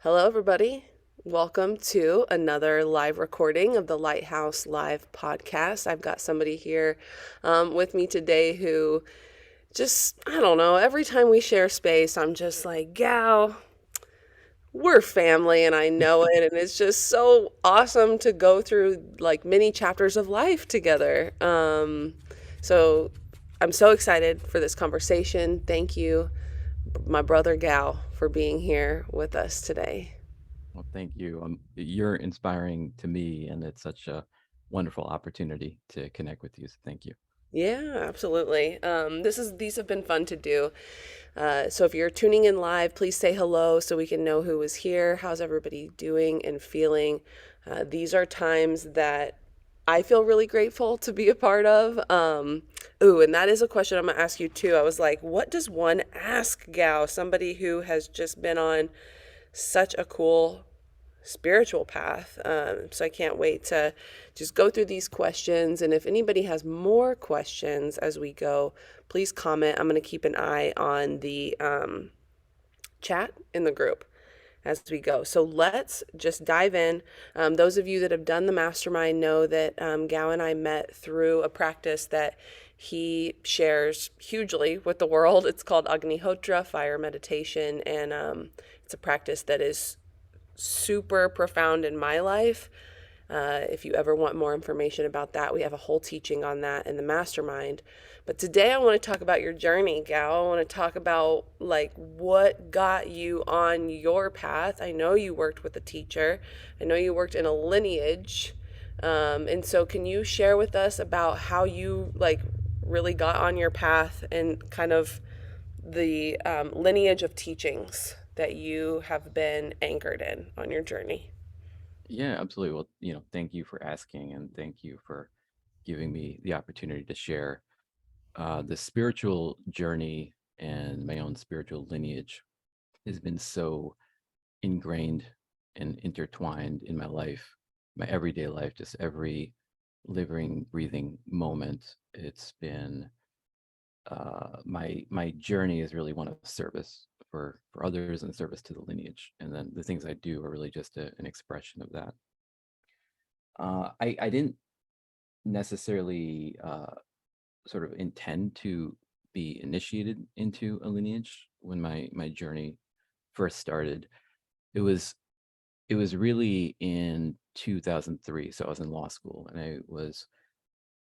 Hello, everybody. Welcome to another live recording of the Lighthouse Live Podcast. I've got somebody here with me today who I don't know, every time we share space, I'm just like, Gau, we're family and I know it. And it's just so awesome to go through like many chapters of life together. So I'm so excited for this conversation. Thank you, my brother Gau, for being here with us today. Well, thank you. You're inspiring to me, and it's such a wonderful opportunity to connect with you. So thank you. Yeah, absolutely. These have been fun to do. So if you're tuning in live, please say hello so we can know who is here. How's everybody doing and feeling? These are times that I feel really grateful to be a part of. And that is a question I'm gonna ask you too. I was like, what does one ask Gao, somebody who has just been on such a cool spiritual path. So I can't wait to just go through these questions. And if anybody has more questions as we go, please comment. I'm going to keep an eye on the chat in the group as we go. So let's just dive in. Those of you that have done the mastermind know that Gao and I met through a practice that he shares hugely with the world. It's called Agnihotra, fire meditation. And it's a practice that is super profound in my life. If you ever want more information about that, we have a whole teaching on that in the mastermind. But today I want to talk about your journey, Gal. I want to talk about like what got you on your path. I know you worked with a teacher. I know you worked in a lineage. And so can you share with us about how you like really got on your path and kind of the lineage of teachings that you have been anchored in on your journey? Yeah, absolutely. Well, thank you for asking, and thank you for giving me the opportunity to share the spiritual journey and my own spiritual lineage has been so ingrained and intertwined in my life, my everyday life, just every living, breathing moment. It's been my journey is really one of service for others and service to the lineage, and then the things I do are really just an expression of that. I didn't necessarily sort of intend to be initiated into a lineage when my journey first started. It was it was really in 2003. So I was in law school, and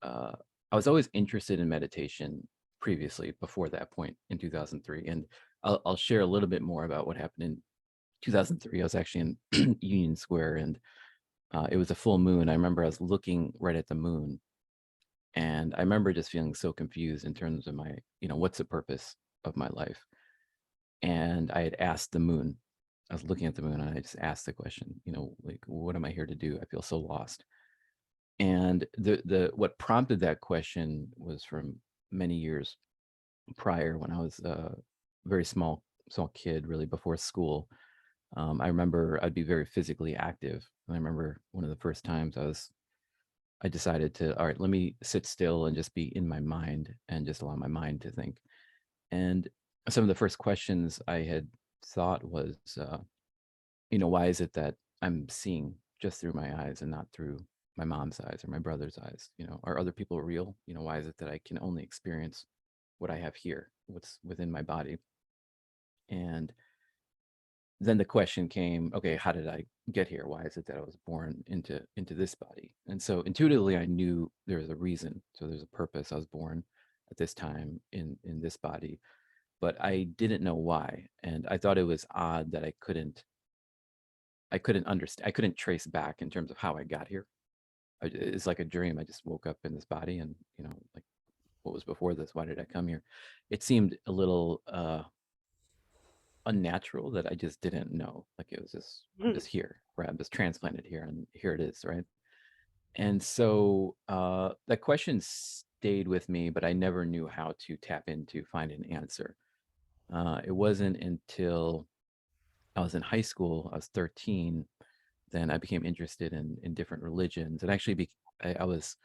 uh, I was always interested in meditation previously, before that point in 2003. And I'll share a little bit more about what happened in 2003. I was actually in Union Square, and it was a full moon. I remember I was looking right at the moon, and I remember just feeling so confused in terms of what's the purpose of my life? And I had asked the moon, I was looking at the moon, and I just asked the question, like, what am I here to do? I feel so lost. And the what prompted that question was from many years prior, when I was a very small kid, really before school. I remember I'd be very physically active. And I remember one of the first times I decided to, all right, let me sit still and just be in my mind and just allow my mind to think. And some of the first questions I had thought was, why is it that I'm seeing just through my eyes and not through my mom's eyes or my brother's eyes? Are other people real? Why is it that I can only experience what I have here, what's within my body? And then the question came, okay, how did I get here? Why is it that I was born into this body? And so intuitively I knew there was a reason. So there's a purpose. I was born at this time in this body, but I didn't know why. And I thought it was odd that I couldn't understand, I couldn't trace back in terms of how I got here. It's like a dream. I just woke up in this body, and like, what was before this? Why did I come here? It seemed a little unnatural that I just didn't know. Like, it was just, I'm just here, right? I'm just transplanted here, and here it is, right? And so that question stayed with me, but I never knew how to tap into find an answer. It wasn't until I was in high school, I was 13, then I became interested in different religions. And actually, I was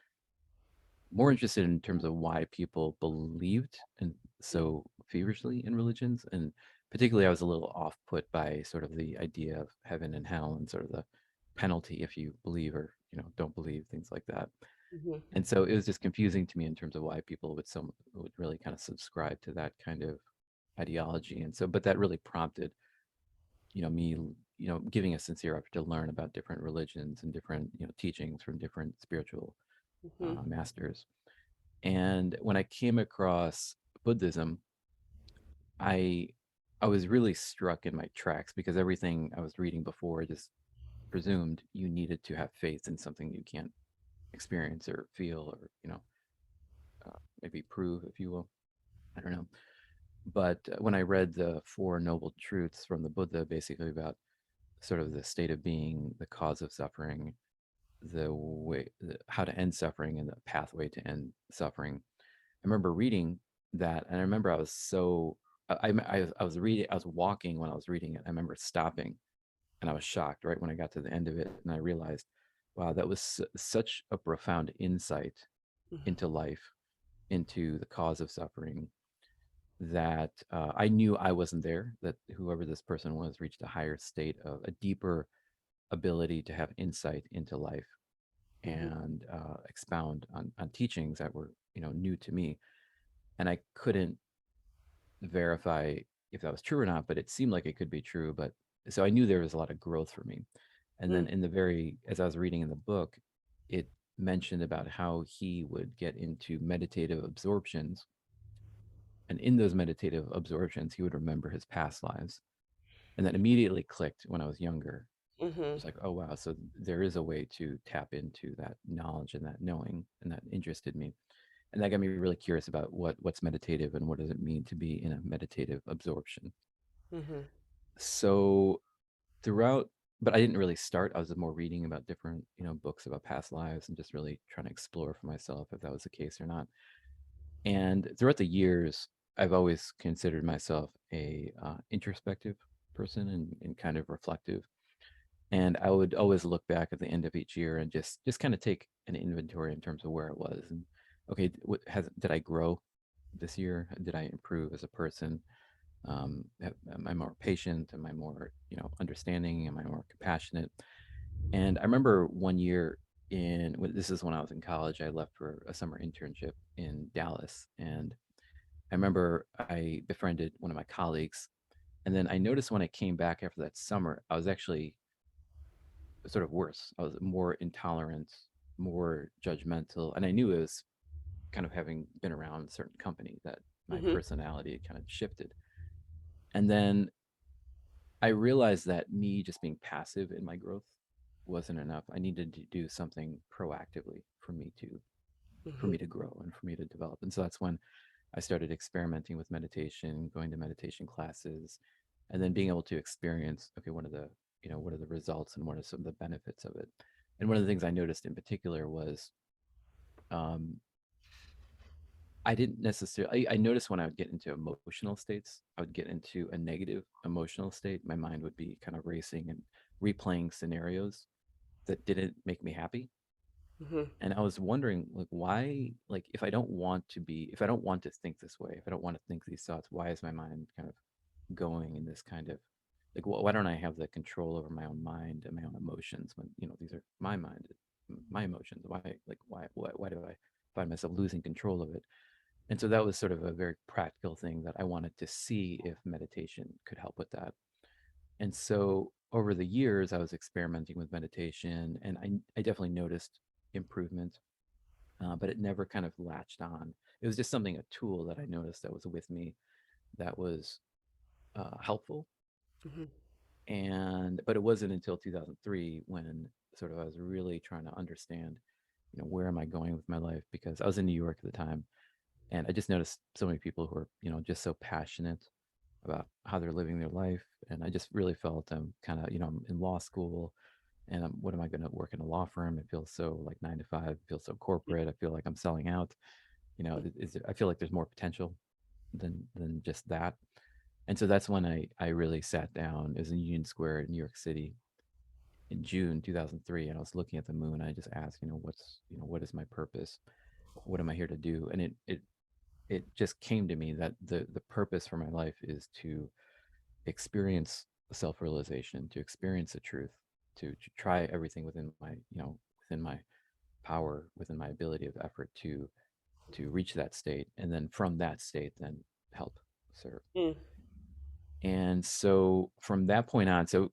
more interested in terms of why people believed and so feverishly in religions. And particularly I was a little off put by sort of the idea of heaven and hell and sort of the penalty if you believe or don't believe, things like that. Mm-hmm. And so it was just confusing to me in terms of why people would really kind of subscribe to that kind of ideology. And so, but that really prompted me giving a sincere effort to learn about different religions and different teachings from different spiritual Mm-hmm. masters. And when I came across Buddhism, I I was really struck in my tracks because everything I was reading before just presumed you needed to have faith in something you can't experience or feel or maybe prove, if you will. I don't know. But when I read the Four Noble Truths from the Buddha, basically about sort of the state of being, the cause of suffering, the way, how to end suffering, and the pathway to end suffering, I remember reading that, and I remember I was so I was reading, I was walking when I was reading it. I remember stopping, and I was shocked right when I got to the end of it, and I realized, wow, that was such a profound insight Mm-hmm. into life, into the cause of suffering, that I knew I wasn't there. That whoever this person was reached a higher state of a deeper ability to have insight into life Mm-hmm. and expound on teachings that were new to me, and I couldn't verify if that was true or not, but it seemed like it could be true. But so I knew there was a lot of growth for me. And then as I was reading in the book, it mentioned about how he would get into meditative absorptions. And in those meditative absorptions, he would remember his past lives. And that immediately clicked when I was younger. It Mm-hmm. was like, oh, wow. So there is a way to tap into that knowledge and that knowing, and that interested me. And that got me really curious about what's meditative and what does it mean to be in a meditative absorption. Mm-hmm. So throughout, but I didn't really start. I was more reading about different books about past lives and just really trying to explore for myself if that was the case or not. And throughout the years, I've always considered myself a introspective person and kind of reflective. And I would always look back at the end of each year and just kind of take an inventory in terms of where it was. And okay, did I grow this year? Did I improve as a person? Am I more patient? Am I more understanding? Am I more compassionate? And I remember one year this is when I was in college. I left for a summer internship in Dallas, and I remember I befriended one of my colleagues, and then I noticed when I came back after that summer, I was actually sort of worse. I was more intolerant, more judgmental, and I knew it was kind of having been around a certain company that my Mm-hmm. personality kind of shifted. And then I realized that me just being passive in my growth wasn't enough. I needed to do something proactively for Mm-hmm. me to grow and for me to develop. And so that's when I started experimenting with meditation, going to meditation classes, and then being able to experience, okay, what are the results and what are some of the benefits of it. And one of the things I noticed in particular was um, I didn't necessarily, I noticed when I would get into emotional states, I would get into a negative emotional state. My mind would be kind of racing and replaying scenarios that didn't make me happy. Mm-hmm. And I was wondering, like, why, like, if I don't want to think this way, if I don't want to think these thoughts, why is my mind kind of going in this kind of, like, why don't I have the control over my own mind and my own emotions when, these are my mind, my emotions? Why do I find myself losing control of it? And so that was sort of a very practical thing that I wanted to see if meditation could help with that. And so over the years, I was experimenting with meditation, and I definitely noticed improvement, but it never kind of latched on. It was just something, a tool that I noticed that was with me that was helpful. Mm-hmm. And but it wasn't until 2003 when sort of I was really trying to understand, where am I going with my life? Because I was in New York at the time, and I just noticed so many people who are, just so passionate about how they're living their life. And I just really felt I'm kind of, I'm in law school, and what am I going to work in a law firm? It feels so like 9 to 5, it feels so corporate. I feel like I'm selling out. I feel like there's more potential than just that. And so that's when I really sat down. It was in Union Square in New York City in June 2003, and I was looking at the moon. I just asked, what is my purpose? What am I here to do? And it just came to me that the purpose for my life is to experience self-realization, to experience the truth, to try everything within my, within my power, within my ability of effort to reach that state, and then from that state, then help serve. Mm. And so from that point on, so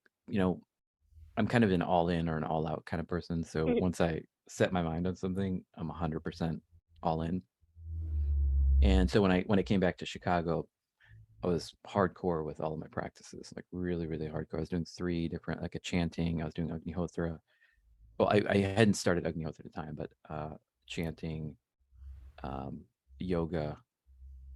I'm kind of an all in or an all out kind of person. So once I set my mind on something, I'm 100% all in. And so when I came back to Chicago, I was hardcore with all of my practices, like really, really hardcore. I was doing three different, like a chanting. I was doing Agnihotra. Well, I hadn't started Agnihotra at the time, but chanting, um, yoga,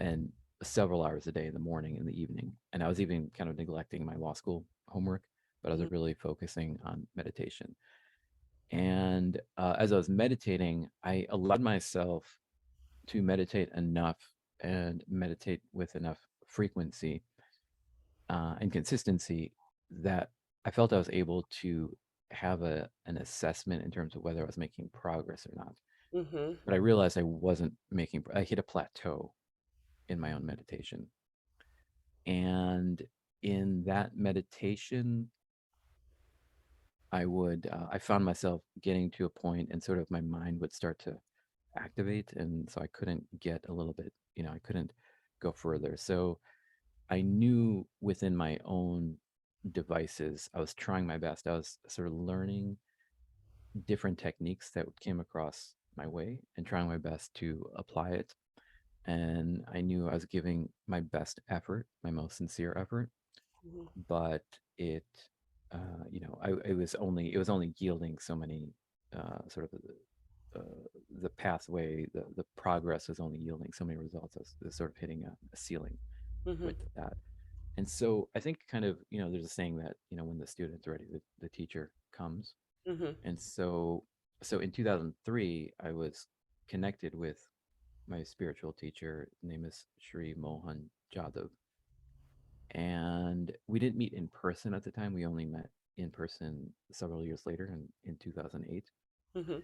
and several hours a day in the morning and the evening. And I was even kind of neglecting my law school homework, but I was really focusing on meditation. And as I was meditating, I allowed myself to meditate enough and meditate with enough frequency and consistency that I felt I was able to have an assessment in terms of whether I was making progress or not. Mm-hmm. But I realized I wasn't making, I hit a plateau in my own meditation. And in that meditation, I found myself getting to a point and sort of my mind would start to activate. And so I couldn't get a little bit, I couldn't go further. So I knew within my own devices, I was trying my best. I was sort of learning different techniques that came across my way and trying my best to apply it. And I knew I was giving my best effort, my most sincere effort, but it, it was only yielding so many, sort of the pathway, the progress was only yielding so many results. I was sort of hitting a ceiling Mm-hmm. with that. And so I think kind of, there's a saying that, when the student's ready, the teacher comes. Mm-hmm. And so in 2003, I was connected with my spiritual teacher. His name is Shri Mohan Jadhav. And we didn't meet in person at the time. We only met in person several years later in 2008. Mm-hmm.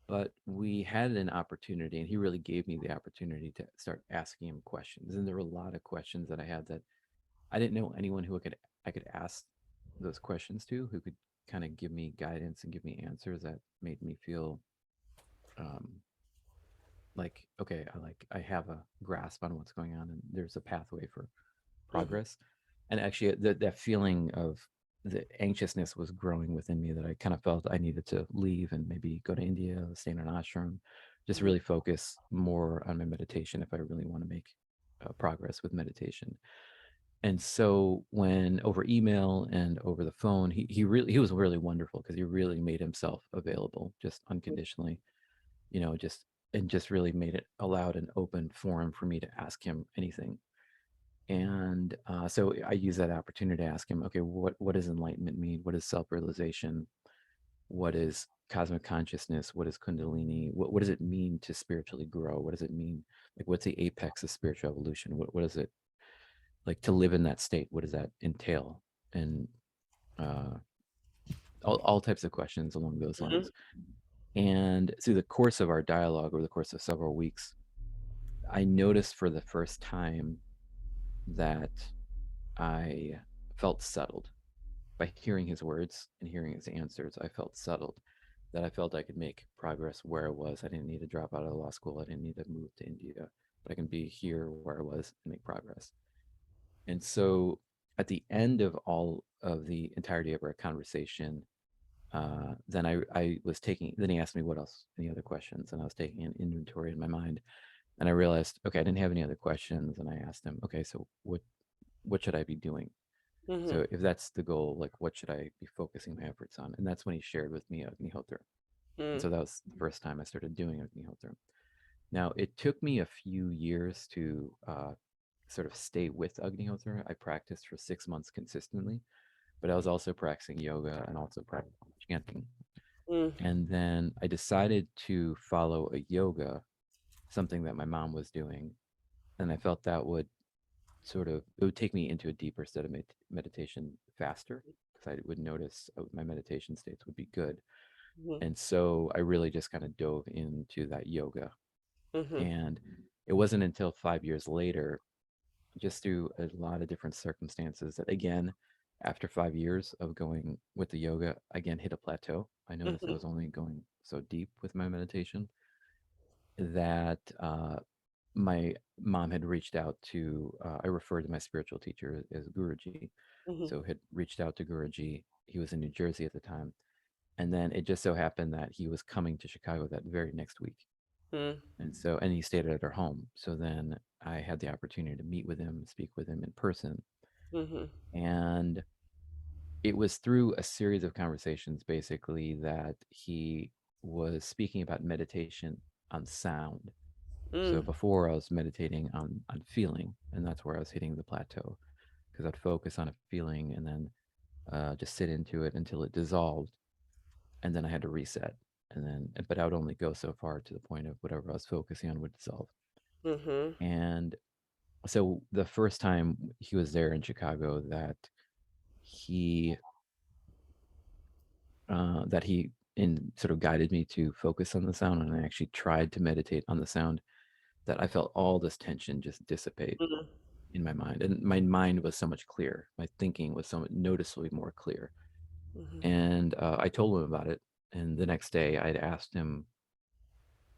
But we had an opportunity, and he really gave me the opportunity to start asking him questions. And there were a lot of questions that I had that I didn't know anyone who I could ask those questions to, who could kind of give me guidance and give me answers that made me feel um, like, okay, I have a grasp on what's going on, and there's a pathway for Mm-hmm. progress. And actually, that feeling of the anxiousness was growing within me, that I kind of felt I needed to leave and maybe go to India, stay in an ashram, just Mm-hmm. really focus more on my meditation if I really want to make progress with meditation. And so when over email and over the phone, he was really wonderful because he really made himself available just unconditionally, just and just really made it allowed an open forum for me to ask him anything. And so I use that opportunity to ask him, okay, what does enlightenment mean? What is self-realization? What is cosmic consciousness? What is Kundalini? What does it mean to spiritually grow? What does it mean? Like, what's the apex of spiritual evolution? What is it like to live in that state? What does that entail? And uh, all types of questions along those Mm-hmm. lines. And through the course of our dialogue, over the course of several weeks, I noticed for the first time that I felt settled by hearing his words and hearing his answers. I felt settled, that I felt I could make progress where I was. I didn't need to drop out of law school. I didn't need to move to India, but I can be here where I was and make progress. And so at the end of all of the entirety of our conversation, then I was taking, then he asked me what else, any other questions, and I was taking an inventory in my mind. And I realized, okay, I didn't have any other questions. And I asked him, okay, so what should I be doing? Mm-hmm. So if that's the goal, like what should I be focusing my efforts on? And that's when he shared with me Agnihotra. And Mm-hmm. so that was the first time I started doing Agnihotra. Now it took me a few years to sort of stay with Agnihotra. I practiced for 6 months consistently, but I was also practicing yoga and also practicing chanting. And then I decided to follow a yoga, something that my mom was doing, and I felt that would it would take me into a deeper state of meditation faster, because I would notice my meditation states would be good. Mm-hmm. And so I really just kind of dove into that yoga. Mm-hmm. And it wasn't until 5 years later just through a lot of different circumstances that, again, after 5 years of going with the yoga, again, hit a plateau. I noticed I Mhm. was only going so deep with my meditation that my mom had reached out to, I referred to my spiritual teacher as Guruji. Mhm. So had reached out to Guruji. He was in New Jersey at the time. And then it just so happened that he was coming to Chicago that very next week. Mhm. And he stayed at our home. So then I had the opportunity to meet with him, speak with him in person. Mhm. And it was through a series of conversations, basically, that he was speaking about meditation on sound. So Mm. before I was meditating on feeling, and that's where I was hitting the plateau because I'd focus on a feeling and then just sit into it until it dissolved, and then I had to reset. And then, but I would only go so far to the point of whatever I was focusing on would dissolve. Mhm. And so the first time he was there in Chicago, he he in sort of guided me to focus on the sound, and I actually tried to meditate on the sound. That I felt all this tension just dissipate Mhm. in my mind, and my mind was so much clearer. My thinking was so much noticeably more clear. Mhm. And I told him about it. And the next day, I'd asked him.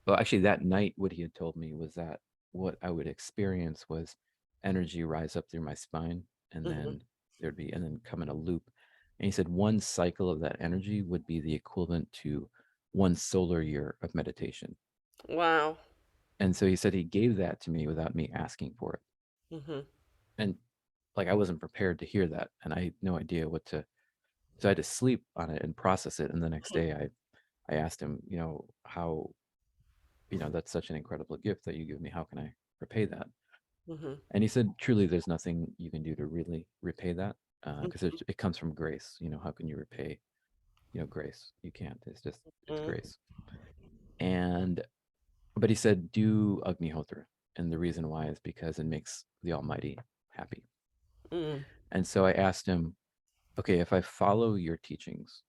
Well, actually, that night, what he had told me was that what I would experience was energy rise up through my spine, and Mhm. then and then come in a loop. And he said one cycle of that energy would be the equivalent to one solar year of meditation. Wow. And so he said he gave that to me without me asking for it. Mhm. And like I wasn't prepared to hear that, and I had no idea what to. So I had to sleep on it and process it. And the next day, I asked him, how, that's such an incredible gift that you give me. How can I repay that? Mhm. And he said, truly, there's nothing you can do to really repay that because Mhm. it comes from grace. How can you repay, grace? You can't. It's Mhm. grace. And but he said, do Agnihotra, and the reason why is because it makes the Almighty happy. Mhm. And so I asked him, okay, if I follow your teachings,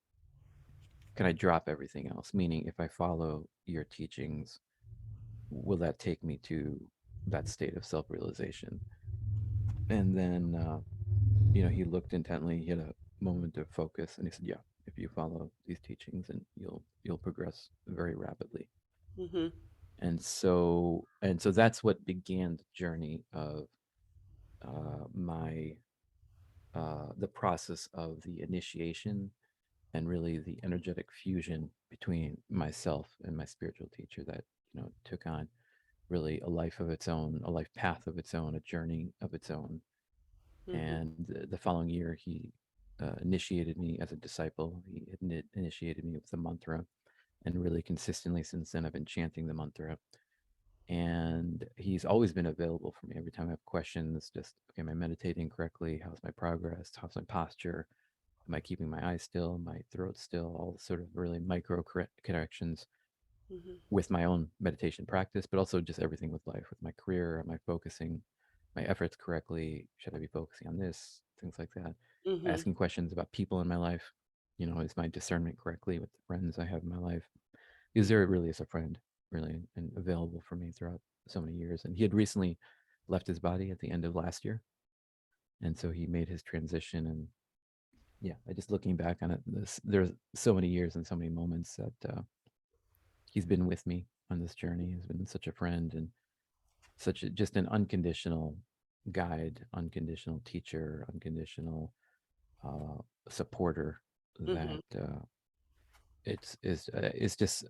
can I drop everything else? Meaning, if I follow your teachings, will that take me to that state of self realization? And then, he looked intently. He had a moment of focus, and he said, "Yeah, if you follow these teachings, and you'll progress very rapidly." Mhm. And so that's what began the journey of my the process of the initiation and really the energetic fusion between myself and my spiritual teacher that took on really a life of its own, a life path of its own, a journey of its own. Mhm. And the following year, he initiated me as a disciple. He initiated me with the mantra, and really consistently since then, I've been chanting the mantra. And he's always been available for me every time I have questions. Just, okay, am I meditating correctly? How's my progress? How's my posture? Am I keeping my eyes still, my throat still? All the sort of really micro corrections Mhm. with my own meditation practice, but also just everything with life, with my career. Am I focusing my efforts correctly? Should I be focusing on this? Things like that. Mhm. Asking questions about people in my life. Is my discernment correctly with the friends I have in my life? Is there really is a friend really and available for me throughout so many years? And he had recently left his body at the end of last year. And so he made his transition. And yeah, I just looking back on it, there's so many years and so many moments that he's been with me on this journey. He's been such a friend and just an unconditional guide, unconditional teacher, unconditional uh, supporter that Mhm. it's just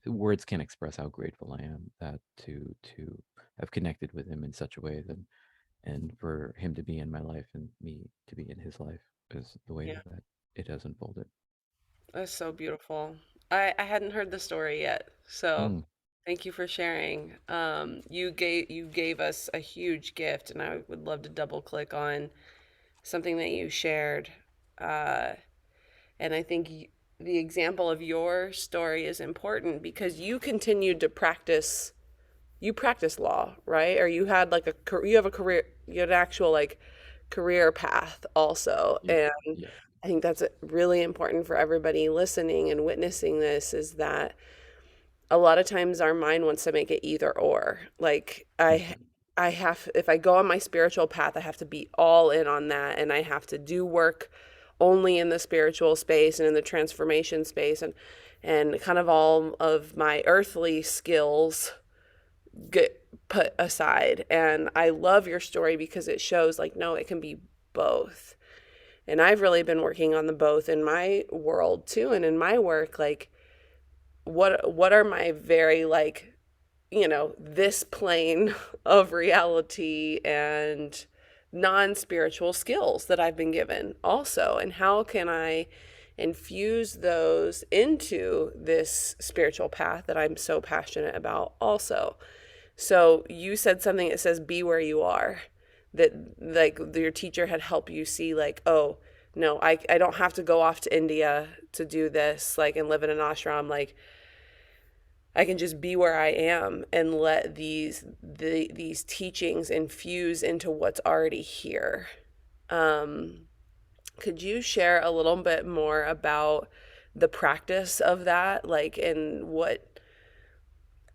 words can't express how grateful I am that to have connected with him in such a way that and for him to be in my life and me to be in his life is the way Yeah. that it has unfolded. That's so beautiful. I hadn't heard the story yet, so Mm, thank you for sharing. You gave us a huge gift, and I would love to double click on something that you shared. Uh, and I think the example of your story is important because you continued to practice. You practice law, right? Or you had like you have a career, you had an actual like career path also, yeah, and yeah, I think that's really important for everybody listening and witnessing this is that a lot of times our mind wants to make it either or. Like I mhm, if I go on my spiritual path, I have to be all in on that, and I have to do work only in the spiritual space and in the transformation space, and kind of all of my earthly skills get put aside. And I love your story because it shows like, no, it can be both. And I've really been working on the both in my world too, and in my work, like what are my very like, this plane of reality and non-spiritual skills that I've been given also, and how can I infuse those into this spiritual path that I'm so passionate about also. So you said something that says be where you are, that like your teacher had helped you see like, oh no, I don't have to go off to India to do this, like, and live in an ashram. Like, I can just be where I am and let these teachings infuse into what's already here. Um, could you share a little bit more about the practice of that, like, and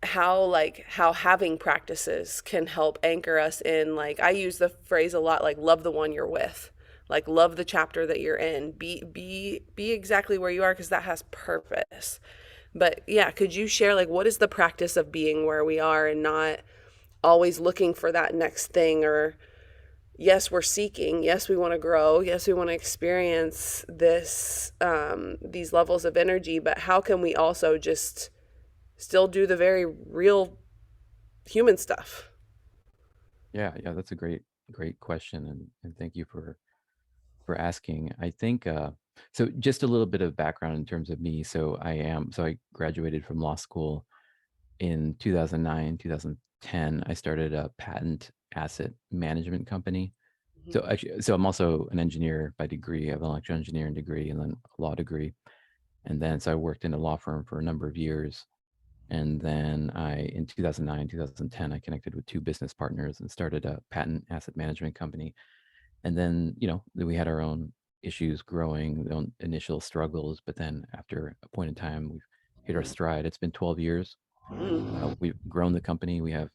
how having practices can help anchor us in, like, I use the phrase a lot, like, love the one you're with, like, love the chapter that you're in, be exactly where you are because that has purpose. But yeah, could you share like what is the practice of being where we are and not always looking for that next thing? Or yes, we're seeking, yes, we want to grow, yes, we want to experience these levels of energy, but how can we also just still do the very real human stuff? Yeah, yeah, that's a great question, and thank you for asking. I think so. Just a little bit of background in terms of me. So I graduated from law school in 2009, 2010. I started a patent asset management company. Mm-hmm. So I'm also an engineer by degree. I have an electrical engineering degree and then a law degree. And then so I worked in a law firm for a number of years. And then in 2009, 2010, I connected with two business partners and started a patent asset management company. And then, we had our own issues growing, the own initial struggles. But then after a point in time, we've hit our stride. It's been 12 years. Mm-hmm. We've grown the company. We have,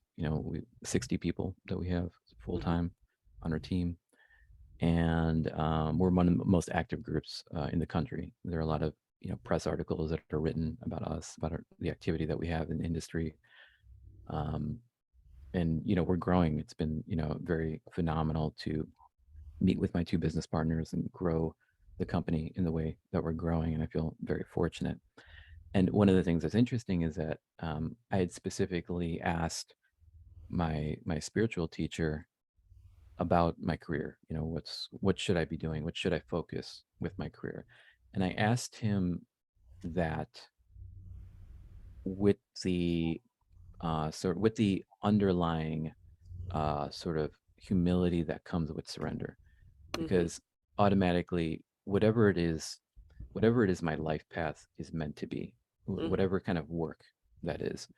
60 people that we have full Mm-hmm. time on our team. And we're one of the most active groups in the country. There are a lot of press articles that are written about us, about the activity that we have in the industry. Um, and we're growing. It's been very phenomenal to meet with my two business partners and grow the company in the way that we're growing. And I feel very fortunate. And one of the things that's interesting is that I had specifically asked my spiritual teacher about my career. What should I be doing? What should I focus with my career? And I asked him that with the with the underlying sort of humility that comes with surrender, Mm-hmm. because automatically whatever it is my life path is meant to be, whatever kind of work that is,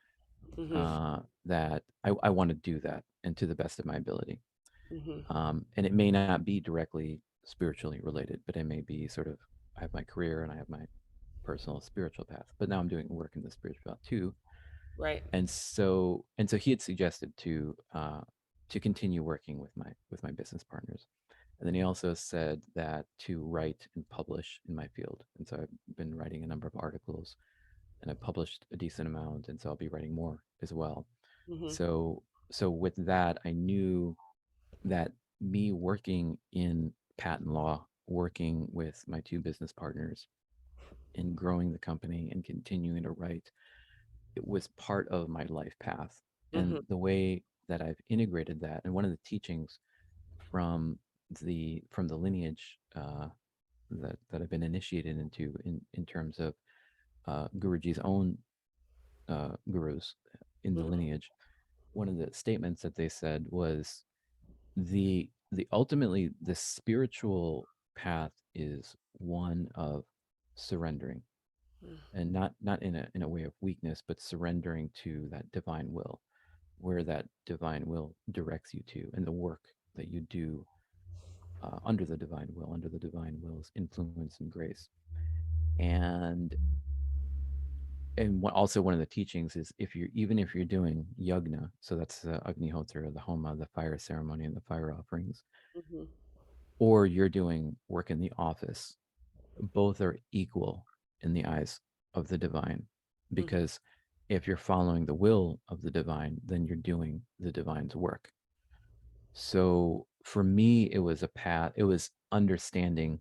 Mm-hmm. that I want to do that and to the best of my ability. Mm-hmm. And it may not be directly spiritually related, but it may be sort of, I have my career and I have my personal spiritual path, but now I'm doing work in the spiritual path too. Right. And so he had suggested to continue working with my business partners. And then he also said that to write and publish in my field. And so I've been writing a number of articles and I've published a decent amount. And so I'll be writing more as well. Mm-hmm. So with that, I knew that me working in patent law, working with my two business partners and growing the company and continuing to write, it was part of my life path. Mm-hmm. And the way that I've integrated that, and one of the teachings from the lineage that I've been initiated into in terms of Guruji's own gurus in the Mm-hmm. lineage, one of the statements that they said was the ultimately the spiritual path is one of surrendering, and not in a way of weakness, but surrendering to that divine will, where that divine will directs you to, and the work that you do under the divine will's influence and grace. And and also one of the teachings is even if you're doing yagna, so that's the Agnihotra, the Homa, the fire ceremony, and the fire offerings, Mm-hmm. or you're doing work in the office, both are equal in the eyes of the divine, Mm-hmm. because if you're following the will of the divine, then you're doing the divine's work. So for me, it was a path. It was understanding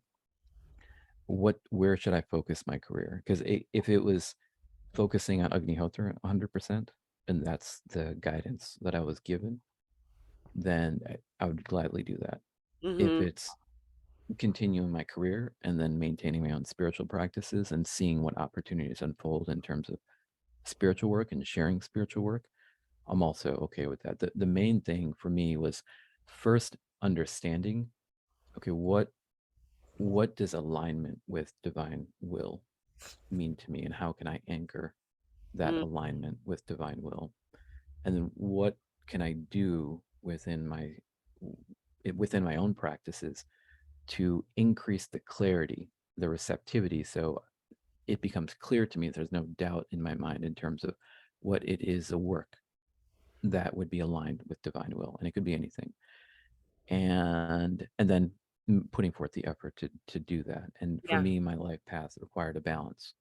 where should I focus my career, because if it was focusing on Agnihotra 100%, and that's the guidance that I was given, then I would gladly do that. If Mm-hmm. it's continuing my career and then maintaining my own spiritual practices and seeing what opportunities unfold in terms of spiritual work and sharing spiritual work, I'm also okay with that. The main thing for me was first understanding, okay, what does alignment with divine will mean to me, and how can I anchor that alignment with divine will? And then what can I do within my own practices to increase the clarity, the receptivity, so it becomes clear to me, there's no doubt in my mind in terms of what it is, a work that would be aligned with divine will, and it could be anything. And then putting forth the effort to do that. And for Yeah. me, my life path required a balance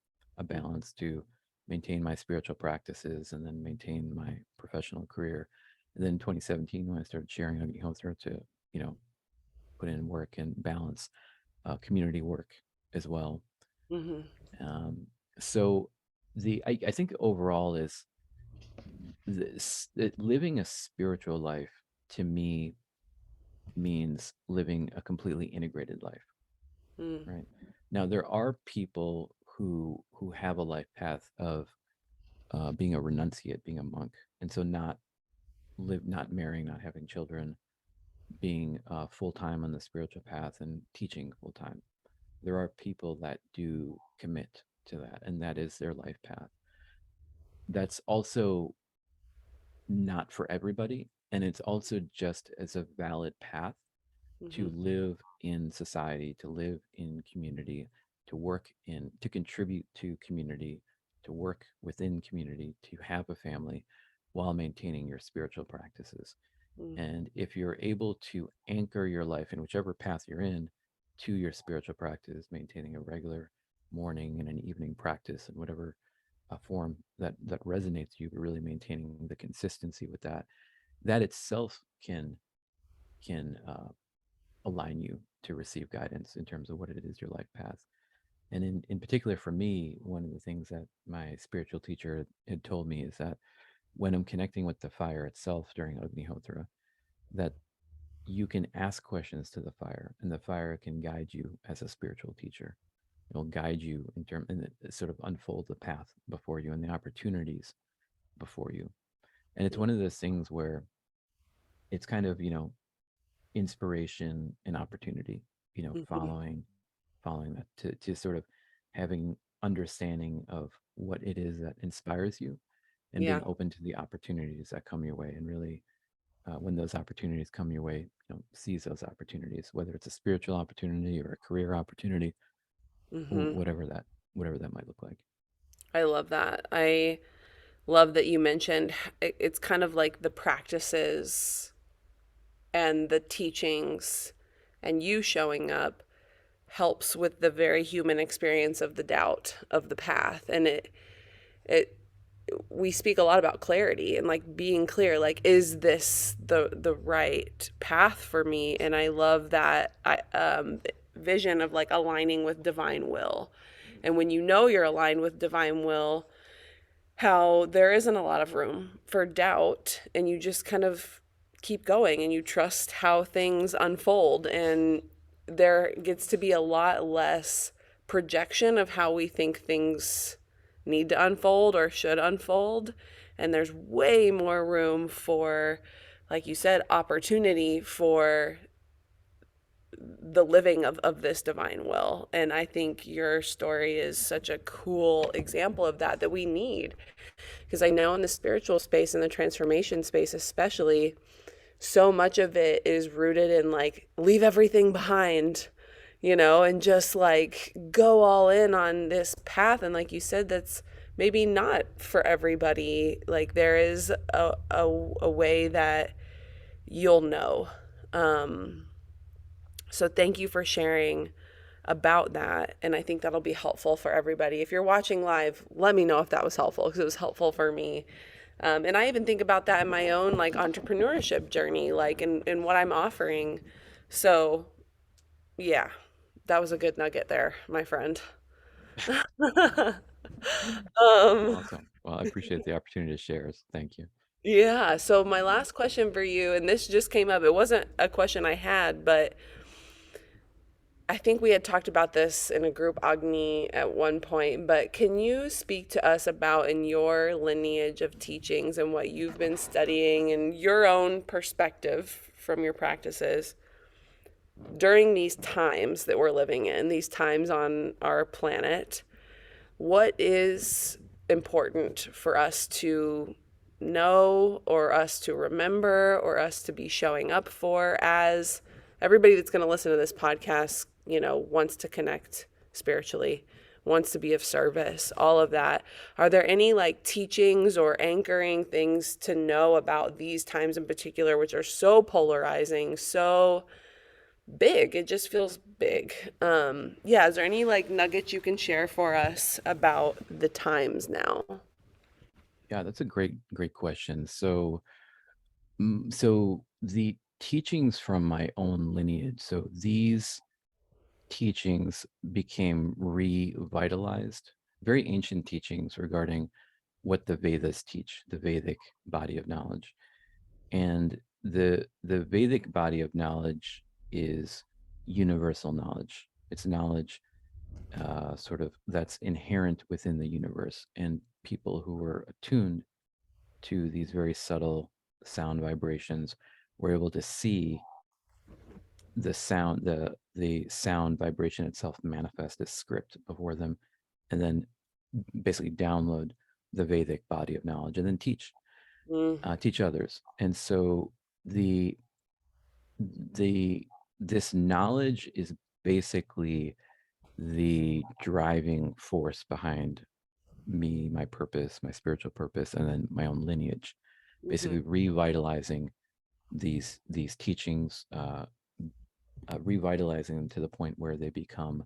to maintain my spiritual practices and then maintain my professional career. And then 2017, when I started sharing Agnihotra, to put in work and balance community work as well. Mm-hmm. Um, so I think overall is this, that living a spiritual life to me means living a completely integrated life, Mm. right? Now there are people who have a life path of being a renunciate, being a monk, and so not marrying, not having children, being full time on the spiritual path and teaching full time. There are people that do commit to that, and that is their life path. That's also not for everybody, and it's also just as a valid path Mm-hmm. to live in society, to live in community, to contribute to community, to work within community, to have a family while maintaining your spiritual practices. Mm. And if you're able to anchor your life in whichever path you're in to your spiritual practice, maintaining a regular morning and an evening practice and whatever form that resonates with you, but really maintaining the consistency with that, that itself can align you to receive guidance in terms of what it is your life path. And in particular for me, one of the things that my spiritual teacher had told me is that when I'm connecting with the fire itself during Agnihotra, that you can ask questions to the fire, and the fire can guide you as a spiritual teacher. It'll guide you in term and sort of unfold the path before you and the opportunities before you. And it's one of those things where it's kind of, inspiration and opportunity, Mm-hmm. following that to sort of having understanding of what it is that inspires you and Yeah. being open to the opportunities that come your way, and really when those opportunities come your way, seize those opportunities, whether it's a spiritual opportunity or a career opportunity, Mm-hmm. whatever that might look like. I love that. I love that you mentioned it's kind of like the practices and the teachings and you showing up helps with the very human experience of the doubt of the path. And it we speak a lot about clarity and like being clear, like, is this the right path for me? And I love that vision of like aligning with divine will. And when you know you're aligned with divine will, how there isn't a lot of room for doubt, and you just kind of keep going and you trust how things unfold, and there gets to be a lot less projection of how we think things need to unfold or should unfold, and there's way more room for, like you said, opportunity for the living of this divine will. And I think your story is such a cool example of that we need, because I know in the spiritual space and the transformation space especially, so much of it is rooted in like leave everything behind, and just like go all in on this path. And like you said, that's maybe not for everybody. Like there is a way that you'll know. Um, so thank you for sharing about that. And I think that'll be helpful for everybody. If you're watching live, let me know if that was helpful because it was helpful for me. And I even think about that in my own like entrepreneurship journey, like in what I'm offering. So yeah, that was a good nugget there, my friend. um, Awesome. Well, I appreciate the opportunity to share. So thank you. yeah. So my last question for you, and this just came up. It wasn't a question I had, but I think we had talked about this in a group, Agni, at one point, but can you speak to us about in your lineage of teachings and what you've been studying and your own perspective from your practices during these times that we're living in, these times on our planet? What is important for us to know or us to remember or us to be showing up for as everybody that's going to listen to this podcast, wants to connect spiritually, wants to be of service, all of that. Are there any like teachings or anchoring things to know about these times in particular, which are so polarizing, so big? It just feels big. Yeah, is there any like nuggets you can share for us about the times now? Yeah, that's a great question. So the teachings from my own lineage, so these teachings became revitalized, very ancient teachings regarding what the Vedas teach, the Vedic body of knowledge. And the Vedic body of knowledge is universal knowledge. It's knowledge sort of that's inherent within the universe. And people who were attuned to these very subtle sound vibrations were able to see the sound vibration itself manifest as script before them, and then basically download the Vedic body of knowledge and then Mm, teach others. And so the the this knowledge is basically the driving force behind me, my purpose, my spiritual purpose, and then my own lineage, hmm basically revitalizing these teachings, revitalizing them to the point where they become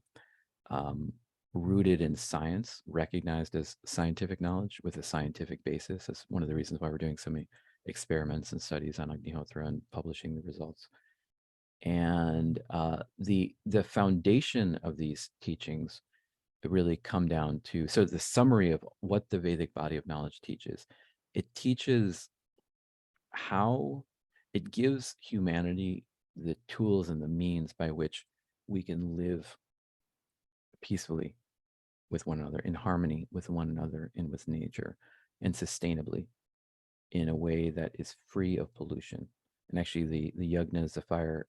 um, rooted in science, recognized as scientific knowledge with a scientific basis. That's one of the reasons why we're doing so many experiments and studies on Agnihotra and publishing the results. And the foundation of these teachings really come down to, so the summary of what the Vedic body of knowledge teaches. It teaches how it gives humanity the tools and the means by which we can live peacefully with one another, in harmony with one another and with nature, and sustainably in a way that is free of pollution. And actually, the yagnas, the fire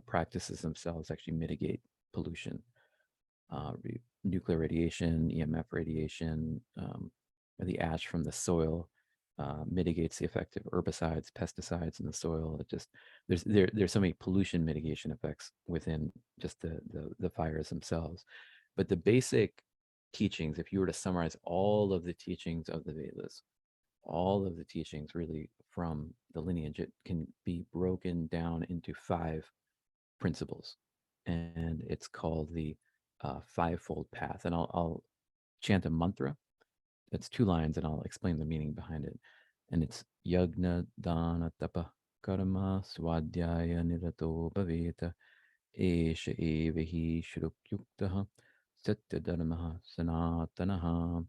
practices themselves, actually mitigate pollution, nuclear radiation, EMF radiation, the ash from the soil. Mitigates the effect of herbicides, pesticides in the soil. It just there's so many pollution mitigation effects within just the fires themselves. But the basic teachings, if you were to summarize all of the teachings of the Vedas, all of the teachings really from the lineage, it can be broken down into 5 principles, and it's called the fivefold path. And I'll chant a mantra. That's 2 lines, and I'll explain the meaning behind it. And it's yagna dana tapa karma swadhyaya nirato bhaveta esha evahi shrukyuktaha satya dharmaha sanatanaha.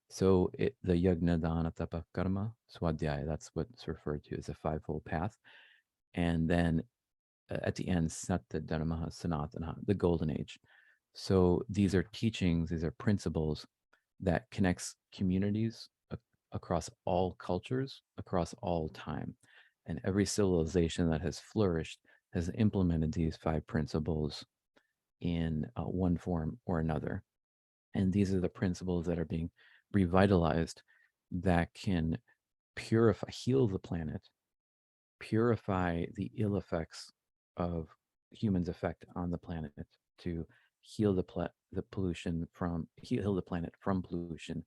So the yagna dana tapa karma swadhyaya, that's what's referred to as a fivefold path. And then at the end, Satya Dharma Sanatana, the golden age. So these are teachings, these are principles that connects communities across all cultures, across all time. And every civilization that has flourished has implemented these 5 principles in one form or another. And these are the principles that are being revitalized that can purify, heal the planet, purify the ill effects of humans' effect on the planet, to heal the pollution from heal the planet from pollution,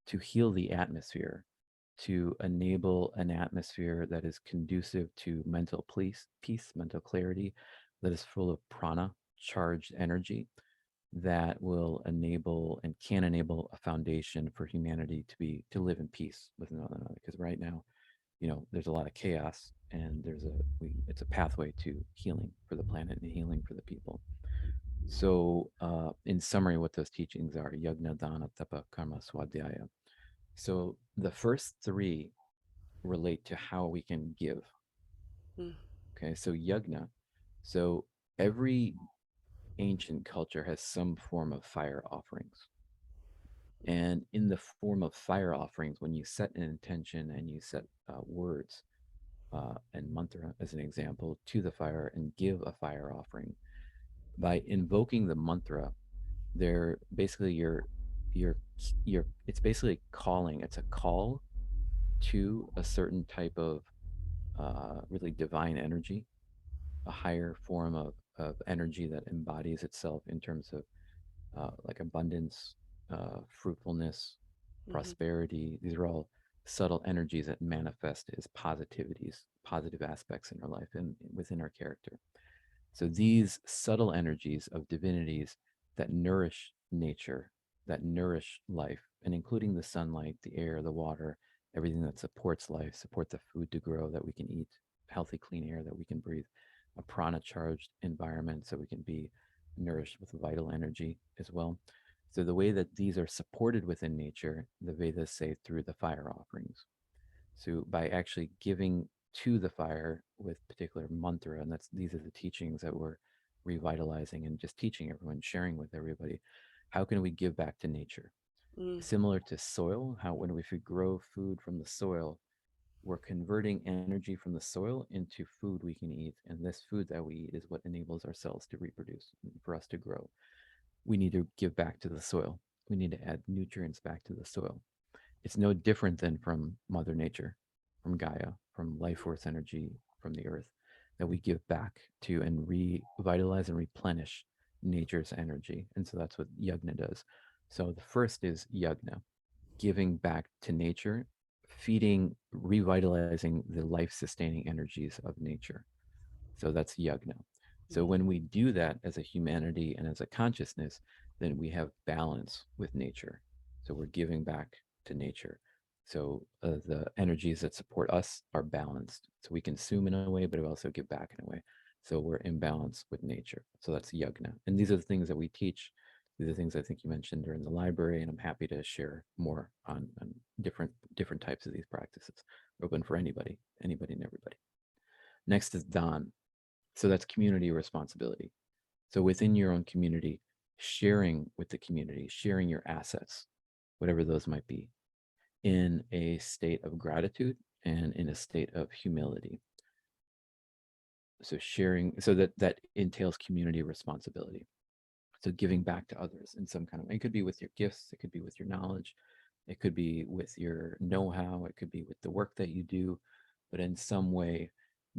to heal the atmosphere, to enable an atmosphere that is conducive to mental peace, mental clarity, that is full of prana, charged energy, that will enable and can enable a foundation for humanity to live in peace with one another. Because right now, there's a lot of chaos, and it's a pathway to healing for the planet and healing for the people. So, in summary, what those teachings are: yagna, dana, tapa, karma, swadhyaya. So the first three relate to how we can give. Mm. Okay, so yagna. So every ancient culture has some form of fire offerings. And in the form of fire offerings, when you set an intention and you set words and mantra, as an example, to the fire and give a fire offering, by invoking the mantra, they're basically you're it's basically calling. It's a call to a certain type of really divine energy, a higher form of energy that embodies itself in terms of like abundance, fruitfulness, Hmm. prosperity. These are all subtle energies that manifest as positivities, positive aspects in our life and within our character. So these subtle energies of divinities that nourish nature, that nourish life, and including the sunlight, the air, the water, everything that supports life, support the food to grow that we can eat, healthy, clean air that we can breathe, a prana charged environment so we can be nourished with vital energy as well. So the way that these are supported within nature, the Vedas say through the fire offerings. So by actually giving to the fire with particular mantra, and these are the teachings that we're revitalizing and just teaching everyone, sharing with everybody. How can we give back to nature? Mm. Similar to soil, how when we grow food from the soil, we're converting energy from the soil into food we can eat. And this food that we eat is what enables our cells to reproduce and for us to grow. We need to give back to the soil. We need to add nutrients back to the soil. It's no different than from Mother Nature, from Gaia, from life force energy from the earth, that we give back to and revitalize and replenish nature's energy. And so that's what yagna does. So the first is yagna, giving back to nature, feeding, revitalizing the life sustaining energies of nature. So that's yagna. So Mm. when we do that as a humanity and as a consciousness, then we have balance with nature. So we're giving back to nature. So the energies that support us are balanced. So we consume in a way, but we also give back in a way. So we're in balance with nature. So that's yagna. And these are the things that we teach. These are things I think you mentioned are in the library, and I'm happy to share more on different types of these practices. Open for anybody and everybody. Next is Dan. So that's community responsibility. So within your own community, sharing with the community, sharing your assets, whatever those might be, in a state of gratitude and in a state of humility. So sharing, so that entails community responsibility. So giving back to others in some kind of, it could be with your gifts, it could be with your knowledge, it could be with your know-how, it could be with the work that you do, but in some way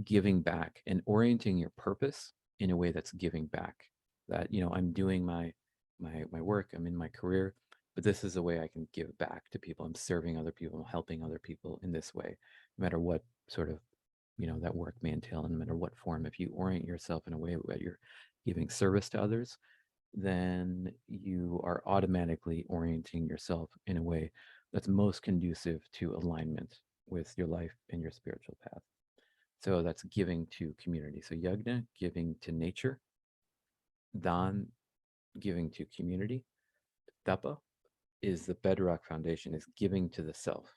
giving back and orienting your purpose in a way that's giving back. That, I'm doing my work, I'm in my career, but this is a way I can give back to people. I'm serving other people, I'm helping other people in this way, no matter what sort of that work may entail, no matter what form. If you orient yourself in a way where you're giving service to others, then you are automatically orienting yourself in a way that's most conducive to alignment with your life and your spiritual path. So that's giving to community. So yagna, giving to nature; dan, giving to community; tapa is the bedrock foundation, is giving to the self.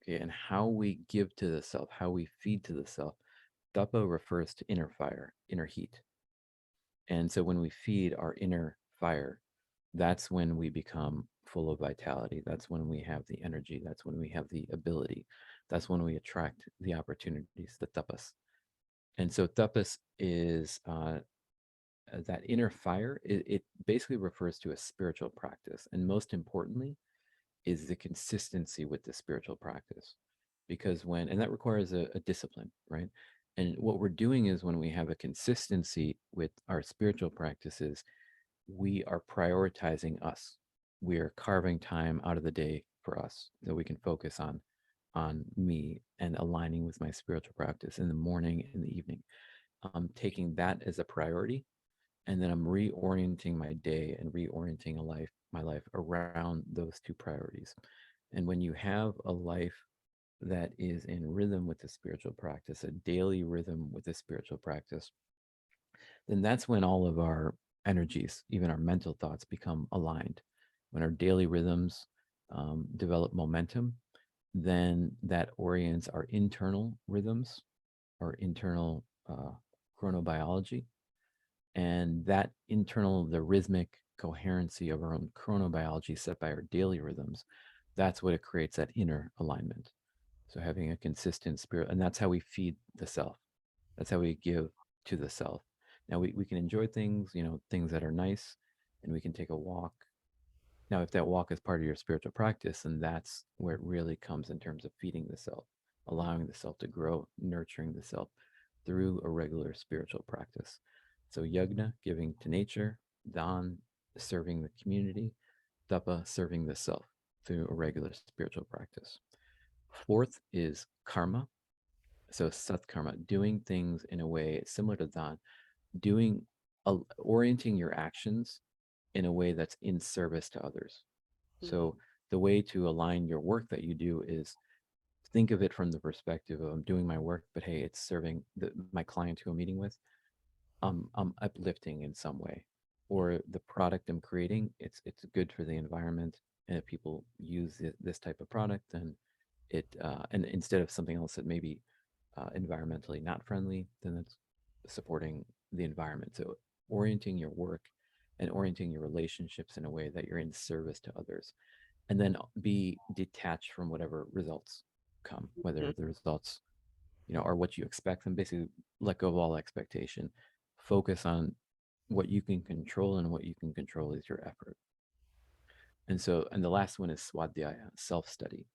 Okay, and how we give to the self, how we feed to the self. Tapa refers to inner fire, inner heat. And so when we feed our inner fire, that's when we become full of vitality. That's when we have the energy. That's when we have the ability. That's when we attract the opportunities, the tapas. And so tapas is that inner fire. It basically refers to a spiritual practice. And most importantly, is the consistency with the spiritual practice. Because and that requires a discipline, right? And what we're doing is when we have a consistency with our spiritual practices, we are prioritizing us. we are carving time out of the day for us that we can focus on me and aligning with my spiritual practice in the morning and the evening. Taking that as a priority, and then I'm reorienting my day and reorienting my life around those two priorities. And when you have a life that is in rhythm with the spiritual practice, a daily rhythm with the spiritual practice, then that's when all of our energies, even our mental thoughts, become aligned. When our daily rhythms develop momentum, then that orients our internal rhythms, our internal chronobiology, and that internal, the rhythmic coherency of our own chronobiology set by our daily rhythms, that's what it creates, that inner alignment. So having a consistent spirit, and that's how we feed the self. That's how we give to the self. Now we can enjoy things, things that are nice, and we can take a walk. Now, if that walk is part of your spiritual practice, then that's where it really comes in terms of feeding the self, allowing the self to grow, nurturing the self through a regular spiritual practice. So yajna, giving to nature, dan, serving the community, tapa, serving the self through a regular spiritual practice. Fourth is karma. So satkarma, doing things in a way similar to dan, doing orienting your actions in a way that's in service to others. Mm-hmm. So the way to align your work that you do is think of it from the perspective of I'm doing my work, but hey, it's serving my client who I'm meeting with. I'm uplifting in some way, or the product I'm creating, it's good for the environment. And if people use this type of product, then and instead of something else that may be environmentally not friendly, then it's supporting the environment. So orienting your work and orienting your relationships in a way that you're in service to others, and then be detached from whatever results come, whether the results are what you expect them. Basically, let go of all expectation. Focus on what you can control, and what you can control is your effort. And the last one is swadhyaya, self-study,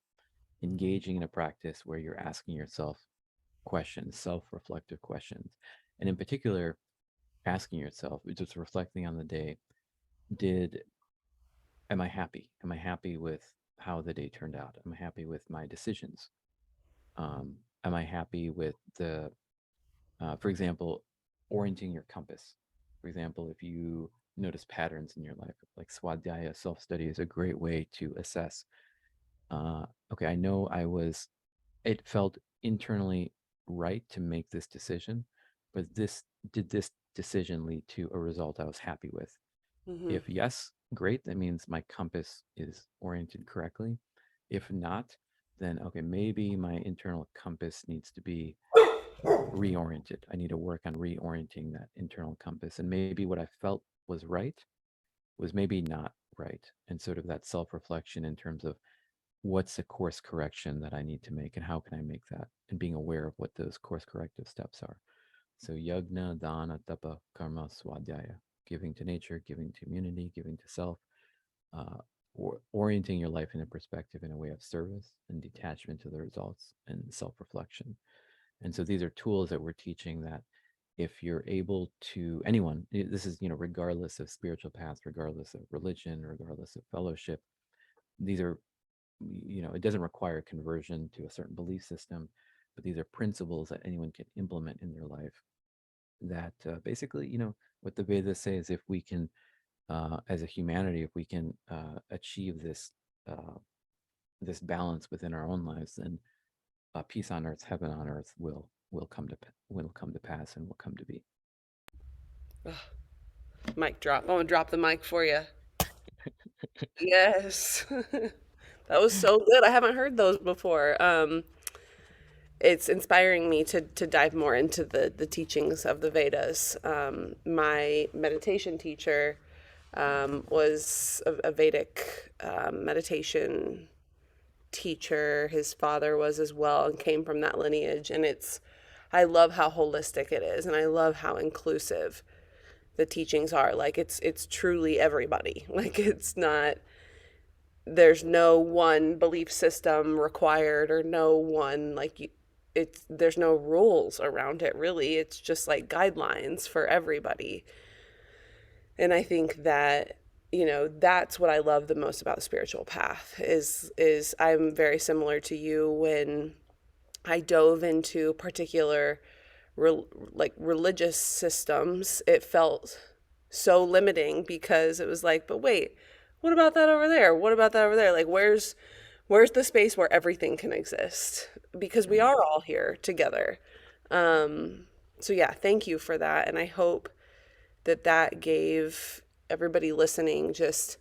engaging in a practice where you're asking yourself questions, self-reflective questions, and in particular, asking yourself, just reflecting on the day, did am I happy? Am I happy with how the day turned out? Am I happy with my decisions? Am I happy with for example, orienting your compass? For example, if you notice patterns in your life, like swadhyaya, self study is a great way to assess. Okay, I know it felt internally right to make this decision, but did this decision lead to a result I was happy with? Mm-hmm. If yes, great. That means my compass is oriented correctly. If not, then okay, maybe my internal compass needs to be reoriented. I need to work on reorienting that internal compass. And maybe what I felt was right was maybe not right. And sort of that self reflection in terms of what's the course correction that I need to make and how can I make that, and being aware of what those course corrective steps are. So yagna, dana, tapa, karma, swadhyaya, giving to nature, giving to community, giving to self, uh, or orienting your life in a perspective in a way of service and detachment to the results and self-reflection. And so these are tools that we're teaching that if you're able to, anyone, this is, regardless of spiritual path, regardless of religion, regardless of fellowship, these are, it doesn't require conversion to a certain belief system, but these are principles that anyone can implement in their life that basically, what the Vedas say is if we can, as a humanity, if we can achieve uh, this balance within our own lives, then peace on earth, heaven on earth will come to pass and will come to be. Ugh, mic drop. I'm gonna drop the mic for you. Yes. That was so good. I haven't heard those before. It's inspiring me to dive more into the teachings of the Vedas. My meditation teacher was a Vedic meditation teacher. His father was as well and came from that lineage. And I love how holistic it is, and I love how inclusive the teachings are. Like it's truly everybody. Like it's not, there's no one belief system required or no one like you, it's there's no rules around it really. It's just like guidelines for everybody. And I think that that's what I love the most about the spiritual path is I'm very similar to you. When I dove into particular like religious systems, it felt so limiting because it was like, but wait, what about that over there? What about that over there? Like, where's the space where everything can exist? Because we Right. are all here together. Um, so yeah, thank you for that, and I hope that gave everybody listening just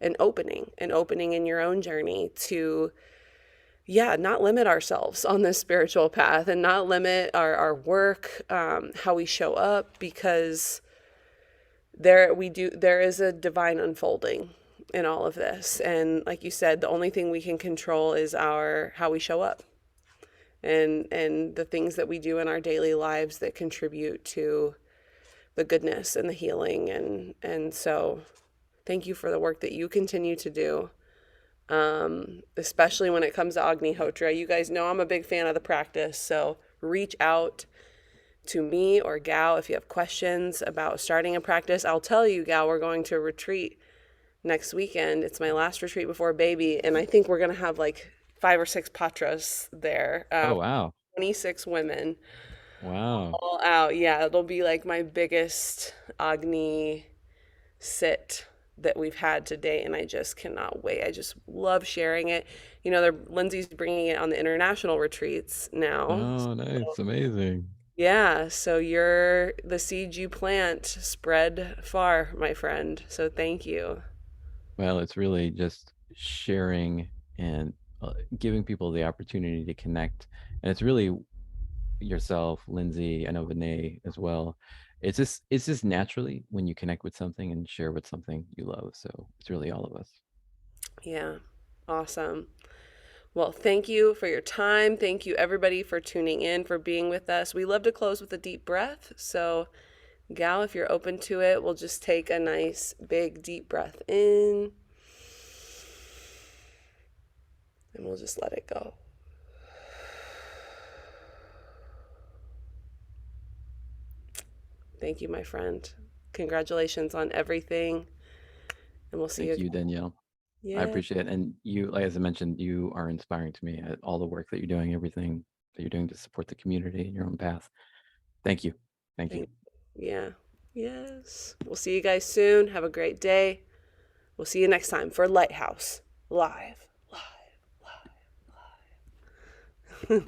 an opening in your own journey to, yeah, not limit ourselves on this spiritual path and not limit our work, how we show up, because there is a divine unfolding in all of this. And like you said, the only thing we can control is our how we show up, and the things that we do in our daily lives that contribute to the goodness and the healing. And so thank you for the work that you continue to do, especially when it comes to Agnihotra. You guys know I'm a big fan of the practice, so reach out to me or Gau if you have questions about starting a practice. I'll tell you, Gau, we're going to retreat next weekend. It's my last retreat before baby, and I think we're going to have like 5 or 6 patras there, Oh, wow. 26 women Wow. all out. Yeah, it'll be like my biggest Agni sit that we've had to date, and I just cannot wait. I just love sharing it. Lindsay's bringing it on the international retreats now. Oh, nice. Amazing. Yeah, so the seed you plant spread far, my friend. So thank you. Well, it's really just sharing and giving people the opportunity to connect. And it's really yourself, Lindsay, I know Vinay as well. It's just naturally when you connect with something and share with something you love. So it's really all of us. Yeah, awesome. Well, thank you for your time. Thank you, everybody, for tuning in, for being with us. We love to close with a deep breath. So, Gal, if you're open to it, we'll just take a nice, big, deep breath in, and we'll just let it go. Thank you, my friend. Congratulations on everything, and we'll see you Thank you, again. Danielle. I Yeah, appreciate it. And you, like as I mentioned, you are inspiring to me. All the work that you're doing, everything that you're doing to support the community in your own path. Thank you. Thank you. thank, yeah, yes. We'll see you guys soon. Have a great day. We'll see you next time for Lighthouse Live.